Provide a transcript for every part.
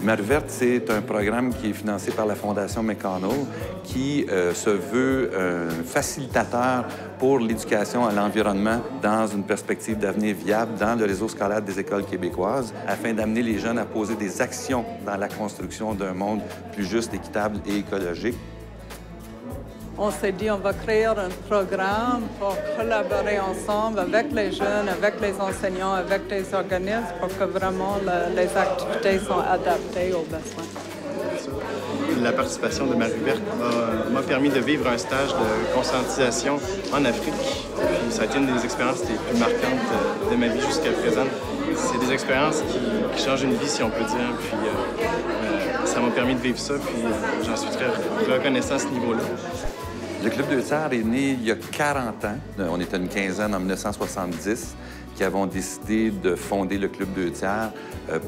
Marie Verte, c'est un programme qui est financé par la Fondation Mécano qui se veut un facilitateur pour l'éducation à l'environnement dans une perspective d'avenir viable dans le réseau scolaire des écoles québécoises afin d'amener les jeunes à poser des actions dans la construction d'un monde plus juste, équitable et écologique. On s'est dit on va créer un programme pour collaborer ensemble avec les jeunes, avec les enseignants, avec les organismes pour que vraiment les activités soient adaptées aux besoins. La participation de Marie Verte m'a permis de vivre un stage de conscientisation en Afrique. Puis ça a été une des expériences les plus marquantes de ma vie jusqu'à présent. C'est des expériences qui changent une vie, si on peut dire. Puis ça m'a permis de vivre ça, puis j'en suis très reconnaissant à ce niveau-là. Le Club 2 Tiers est né il y a 40 ans. On était une quinzaine en 1970 qui avons décidé de fonder le Club 2 Tiers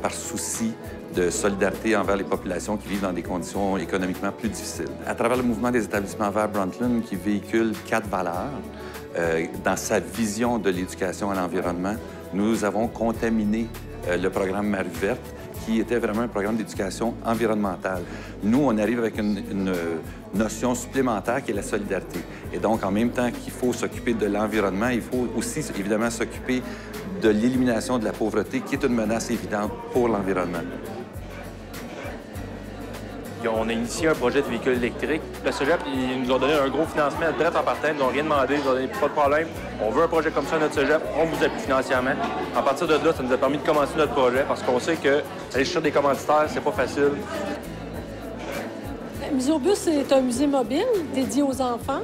par souci de solidarité envers les populations qui vivent dans des conditions économiquement plus difficiles. À travers le mouvement des établissements verts Brundtland qui véhicule 4 valeurs, dans sa vision de l'éducation à l'environnement, nous avons contaminé le programme Marie Verte qui était vraiment un programme d'éducation environnementale. Nous, on arrive avec une notion supplémentaire qui est la solidarité. Et donc, en même temps qu'il faut s'occuper de l'environnement, il faut aussi, évidemment, s'occuper de l'élimination de la pauvreté, qui est une menace évidente pour l'environnement. On a initié un projet de véhicule électrique. Le Cégep, ils nous ont donné un gros financement direct en partant. Ils nous ont rien demandé, ils nous ont donné pas de problème. On veut un projet comme ça à notre Cégep, on vous appuie financièrement. À partir de là, ça nous a permis de commencer notre projet parce qu'on sait qu'aller chercher des commanditaires, c'est pas facile. Muséobus est un musée mobile dédié aux enfants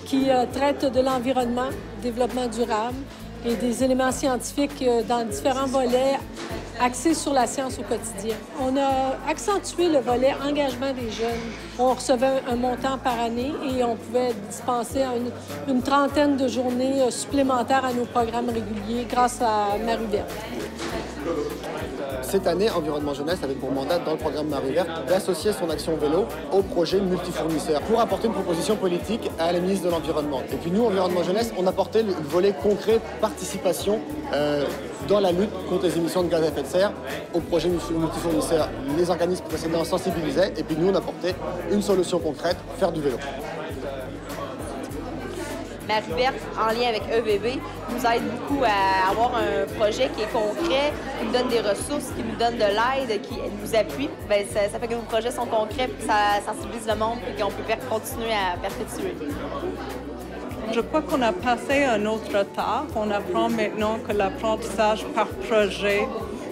qui traite de l'environnement, développement durable et des éléments scientifiques dans différents volets axés sur la science au quotidien. On a accentué le volet engagement des jeunes. On recevait un montant par année et on pouvait dispenser une trentaine de journées supplémentaires à nos programmes réguliers grâce à Marie Verte. Cette année, Environnement Jeunesse avait pour mandat dans le programme Marie Verte d'associer son action vélo au projet multifournisseur pour apporter une proposition politique à la ministre de l'Environnement. Et puis nous, Environnement Jeunesse, on apportait le volet concret, participation dans la lutte contre les émissions de gaz à effet de serre au projet multifournisseur. Les organismes précédents sensibilisaient et puis nous, on apportait une solution concrète, faire du vélo. Marie Verte, en lien avec EVB, nous aide beaucoup à avoir un projet qui est concret, qui nous donne des ressources, qui nous donne de l'aide, qui nous appuie. Bien, ça fait que nos projets sont concrets, puis ça sensibilise le monde, et qu'on peut continuer à perpétuer. Je crois qu'on a passé un autre étape. On apprend maintenant que l'apprentissage par projet,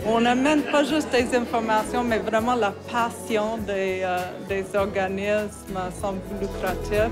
on n'amène pas juste des informations, mais vraiment la passion des organismes sans but lucratif.